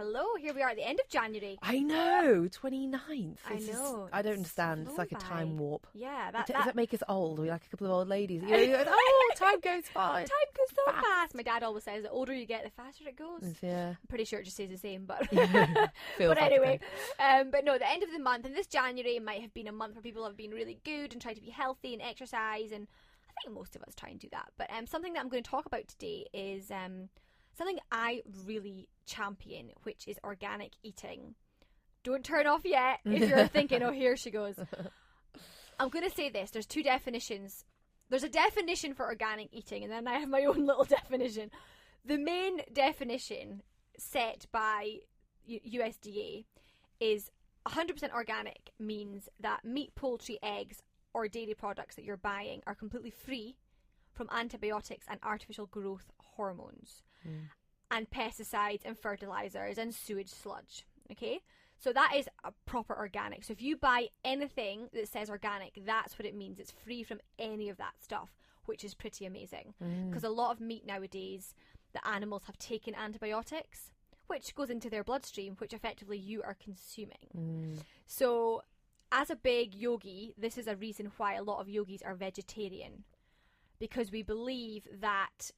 Hello, here we are at the end of January. I know, 29th. I know. I don't understand. It's like a time warp. Yeah. Does that make us old? We're like a couple of old ladies. You know, time goes fast. Time goes so fast. My dad always says the older you get, the faster it goes. Yeah. I'm pretty sure it just stays the same, but but anyway. But no, the end of the month, and this January might have been a month where people have been really good and tried to be healthy and exercise, and I think most of us try and do that. But something that I'm going to talk about today is something I really champion, which is organic eating. Don't turn off yet if you're thinking, oh, here she goes. I'm going to say this. There's two definitions. There's a definition for organic eating, and then I have my own little definition. The main definition set by USDA is 100% organic means that meat, poultry, eggs, or dairy products that you're buying are completely free from antibiotics and artificial growth hormones and pesticides and fertilizers and sewage sludge. Okay, so that is a proper organic. So if you buy anything that says organic, that's what it means. It's free from any of that stuff, which is pretty amazing, because a lot of meat nowadays, the animals have taken antibiotics, which goes into their bloodstream, which effectively you are consuming. So as a big yogi, this is a reason why a lot of yogis are vegetarian, because we believe that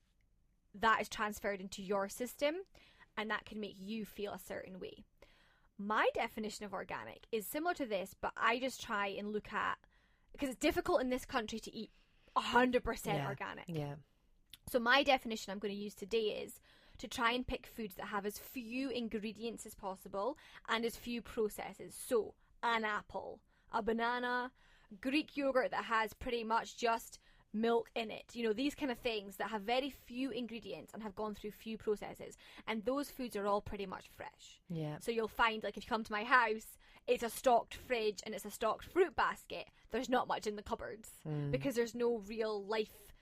that is transferred into your system and that can make you feel a certain way. My definition of organic is similar to this, but I just try and look at, because it's difficult in this country to eat 100% organic. Yeah. So my definition I'm going to use today is to try and pick foods that have as few ingredients as possible and as few processes. So an apple, a banana, Greek yogurt that has pretty much just milk in it, you know, these kind of things that have very few ingredients and have gone through few processes, and those foods are all pretty much fresh. Yeah. So you'll find, like, if you come to my house, it's a stocked fridge and it's a stocked fruit basket. There's not much in the cupboards because there's no real life,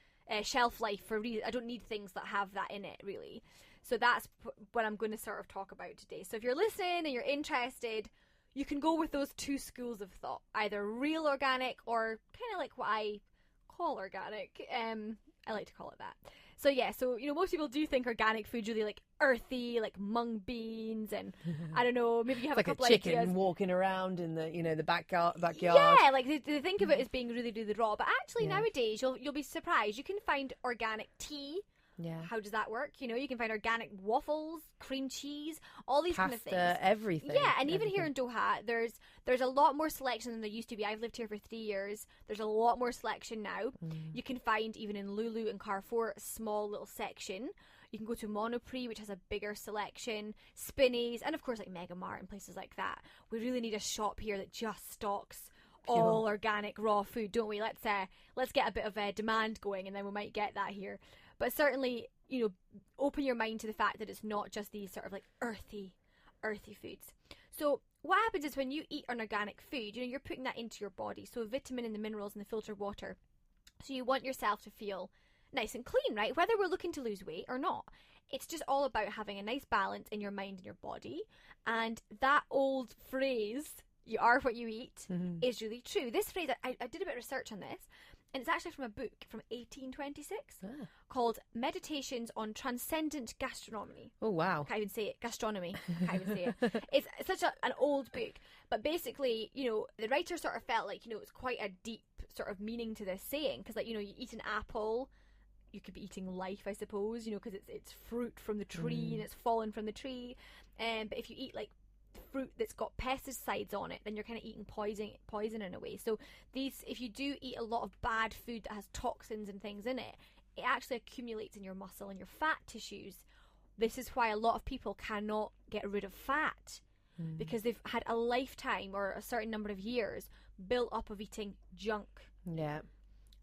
shelf life for I don't need things that have that in it, really. So that's what I'm going to sort of talk about today. So if you're listening and you're interested, you can go with those two schools of thought, either real organic or kind of like what I call organic. I like to call it that. So yeah, so you know, most people do think organic food's really like earthy, like mung beans, and I don't know, maybe you have like a couple a chicken ideas. Walking around in the, you know, the backyard. Yeah, like they think of it as being really, really raw, but actually nowadays you'll be surprised. You can find organic tea. Yeah. How does that work? You know, you can find organic waffles, cream cheese, all these kind of things. Everything. Yeah, and even here in Doha, there's a lot more selection than there used to be. I've lived here for 3 years. There's a lot more selection now. You can find, even in Lulu and Carrefour, a small little section. You can go to Monoprix, which has a bigger selection, Spinneys, and of course like Mega Mart and places like that. We really need a shop here that just stocks all organic raw food, don't we? Let's get a bit of a demand going, and then we might get that here. But certainly, you know, open your mind to the fact that it's not just these sort of like earthy foods. So what happens is when you eat an organic food, you know, you're putting that into your body. So vitamin and the minerals in the filtered water. So you want yourself to feel nice and clean, right? Whether we're looking to lose weight or not. It's just all about having a nice balance in your mind and your body. And that old phrase, you are what you eat, is really true. This phrase, I did a bit of research on this. And it's actually from a book from 1826 called Meditations on Transcendent Gastronomy. Oh, wow. I can't even say it. Gastronomy. I can't even say it. It's such an old book. But basically, you know, the writer sort of felt like, you know, it's quite a deep sort of meaning to this saying. Because, like, you know, you eat an apple, you could be eating life, I suppose, you know, because it's fruit from the tree and it's fallen from the tree. But if you eat, like, fruit that's got pesticides on it, then you're kind of eating poison in a way. So if you do eat a lot of bad food that has toxins and things in it, it actually accumulates in your muscle and your fat tissues. This is why a lot of people cannot get rid of fat, because they've had a lifetime or a certain number of years built up of eating junk. Yeah.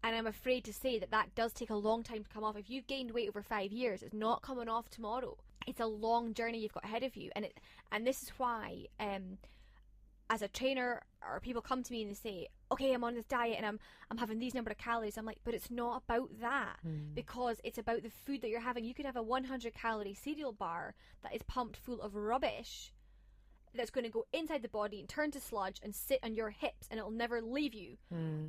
And I'm afraid to say that does take a long time to come off. If you've gained weight over 5 years, it's not coming off tomorrow. It's a long journey you've got ahead of you. And this is why, as a trainer, or people come to me and they say, okay, I'm on this diet and I'm having these number of calories. I'm like, but it's not about that, because it's about the food that you're having. You could have a 100 calorie cereal bar that is pumped full of rubbish. that's going to go inside the body and turn to sludge and sit on your hips and it'll never leave you.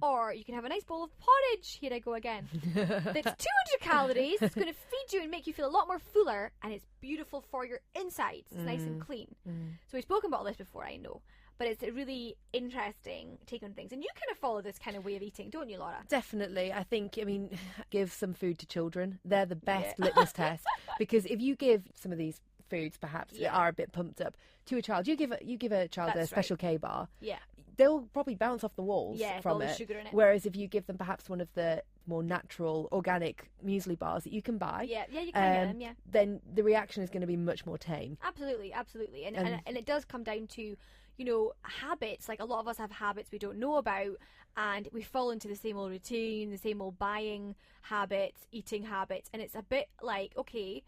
Or you can have a nice bowl of porridge, here I go again, that's 200 calories, it's going to feed you and make you feel a lot more fuller, and it's beautiful for your insides. It's nice and clean. So we've spoken about all this before, I know, but it's a really interesting take on things. And you kind of follow this kind of way of eating, don't you, Laura? Definitely. I think, give some food to children. They're the best litmus test, because if you give some of these foods perhaps that are a bit pumped up to a child, you give a child a special K bar, they'll probably bounce off the walls from it. Sugar in it. Whereas if you give them perhaps one of the more natural organic muesli bars that you can buy, you can get them, then the reaction is going to be much more tame. Absolutely. And it does come down to, habits. Like, a lot of us have habits we don't know about, and we fall into the same old routine, the same old buying habits, eating habits, and it's a bit like, okay,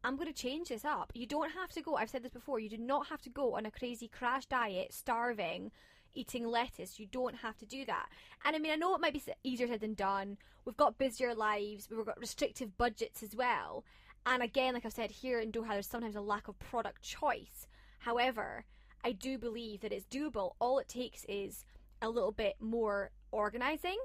I'm going to change this up. You don't have to go, I've said this before, you do not have to go on a crazy crash diet, starving, eating lettuce. You don't have to do that. And I know it might be easier said than done. We've got busier lives, we've got restrictive budgets as well. And again, like I've said, here in Doha, there's sometimes a lack of product choice. However, I do believe that it's doable. All it takes is a little bit more organising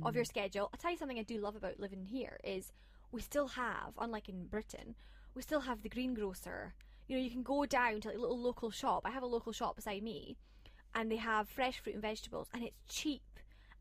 of your schedule. I'll tell you something I do love about living here is we still have, unlike in Britain, we still have the greengrocer. You can go down to a little local shop. I have a local shop beside me, and they have fresh fruit and vegetables, and it's cheap,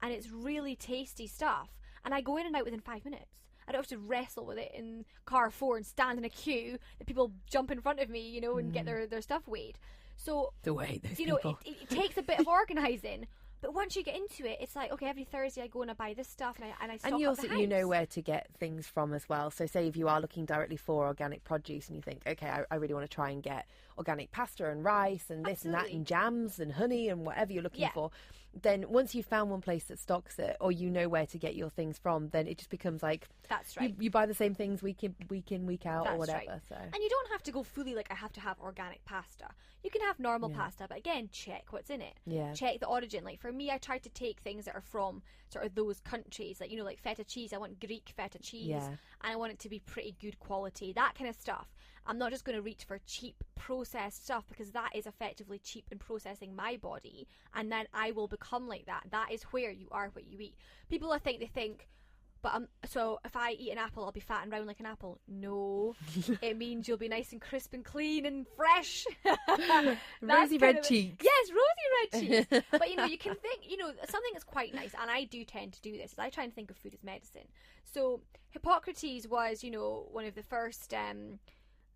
and it's really tasty stuff. And I go in and out within 5 minutes. I don't have to wrestle with it in car 4 and stand in a queue that people jump in front of me, and get their stuff weighed. So, the way those people. It takes a bit of organising. But once you get into it, it's like, okay, every Thursday I go and I buy this stuff and I stock and you up also the house. know where to get things from as well. So say if you are looking directly for organic produce and you think, okay, I really want to try and get organic pasta and rice and this and that and jams and honey and whatever you're looking for, then once you've found one place that stocks it, or you know where to get your things from, then it just becomes like, that's right. You buy the same things week in, week out, that's or whatever. Right. So. And you don't have to go fully like, I have to have organic pasta. You can have normal pasta, but again, check what's in it. Yeah. Check the origin. Like, for me, I try to take things that are from sort of those countries, like, like feta cheese. I want Greek feta cheese, and I want it to be pretty good quality. That kind of stuff. I'm not just going to reach for cheap processed stuff, because that is effectively cheap and processing my body, and then I will become like that. That is where you are what you eat. People, I think, they think, but so if I eat an apple, I'll be fat and round like an apple. No, it means you'll be nice and crisp and clean and fresh. Rosy red cheeks. Yes, rosy red cheeks. But you can think, something that's quite nice, and I do tend to do this, is I try and think of food as medicine. So Hippocrates was, one of the first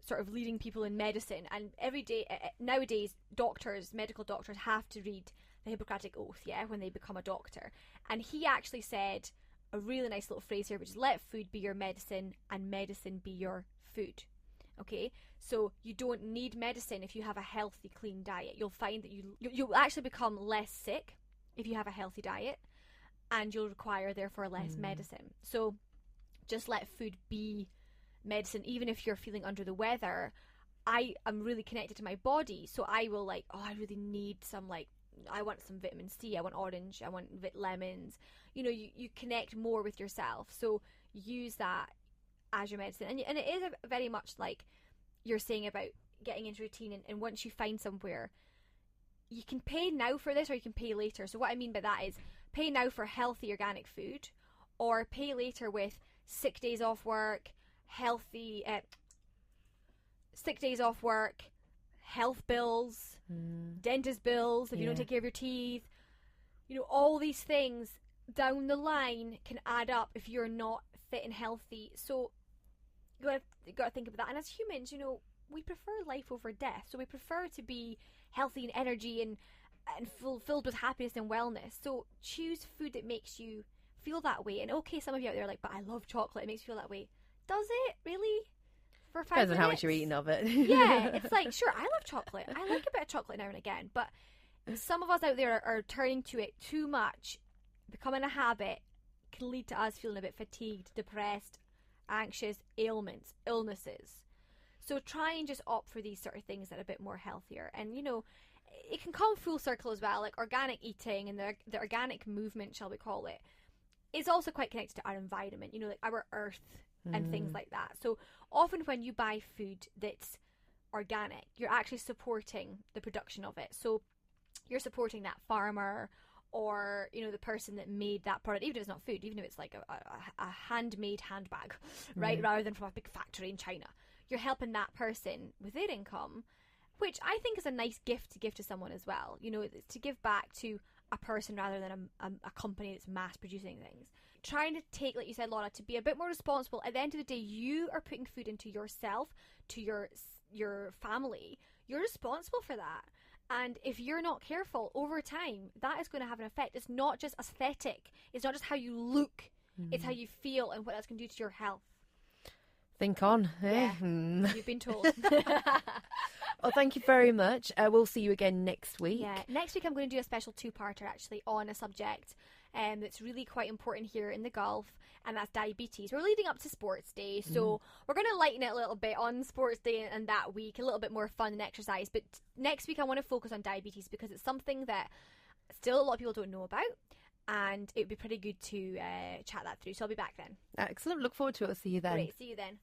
sort of leading people in medicine, and every day nowadays medical doctors have to read the Hippocratic Oath, when they become a doctor. And he actually said a really nice little phrase here, which is, let food be your medicine and medicine be your food. Okay, so you don't need medicine if you have a healthy, clean diet. You'll find that you'll actually become less sick if you have a healthy diet, and you'll require therefore less medicine. So just let food be medicine. Even if you're feeling under the weather, I am really connected to my body, so I will I really need some, I want some vitamin C, I want orange, I want lemons. You connect more with yourself, so use that as your medicine. And it is very much like you're saying about getting into routine, and once you find somewhere, you can pay now for this or you can pay later. So what I mean by that is, pay now for healthy organic food, or pay later with sick days off work, healthy sick days off work, health bills, dentist bills if you don't take care of your teeth. All these things down the line can add up if you're not fit and healthy. So you got to think about that. And as humans, we prefer life over death. So we prefer to be healthy and energy and filled with happiness and wellness. So choose food that makes you feel that way. And okay, some of you out there are like, but I love chocolate, it makes me feel that way. Does it really? For 5 minutes? Depends on how much you're eating of it. Yeah, it's like, sure, I love chocolate. I like a bit of chocolate now and again, but some of us out there are turning to it too much, becoming a habit, can lead to us feeling a bit fatigued, depressed, anxious, ailments, illnesses. So try and just opt for these sort of things that are a bit more healthier. And, it can come full circle as well, like organic eating and the organic movement, shall we call it, is also quite connected to our environment, like our earth and things like that. So often when you buy food that's organic, you're actually supporting the production of it. So you're supporting that farmer, or, you know, the person that made that product, even if it's not food, even if it's like a handmade handbag, right, rather than from a big factory in China. You're helping that person with their income, which I think is a nice gift to give to someone as well. You know, it's to give back to a person rather than a company that's mass producing things. Trying to take, like you said, Laura, to be a bit more responsible. At the end of the day, you are putting food into yourself, to your family. You're responsible for that. And if you're not careful, over time, that is going to have an effect. It's not just aesthetic. It's not just how you look. It's how you feel and what that's going to do to your health. Think on. Yeah, you've been told. Well, thank you very much. We'll see you again next week. Yeah, next week I'm going to do a special two-parter actually on a subject that's really quite important here in the Gulf, and that's diabetes. We're leading up to Sports Day, so we're going to lighten it a little bit on Sports Day and that week, a little bit more fun and exercise. But next week I want to focus on diabetes because it's something that still a lot of people don't know about, and it would be pretty good to chat that through. So I'll be back then. Excellent. Look forward to it. I'll see you then. Great. See you then.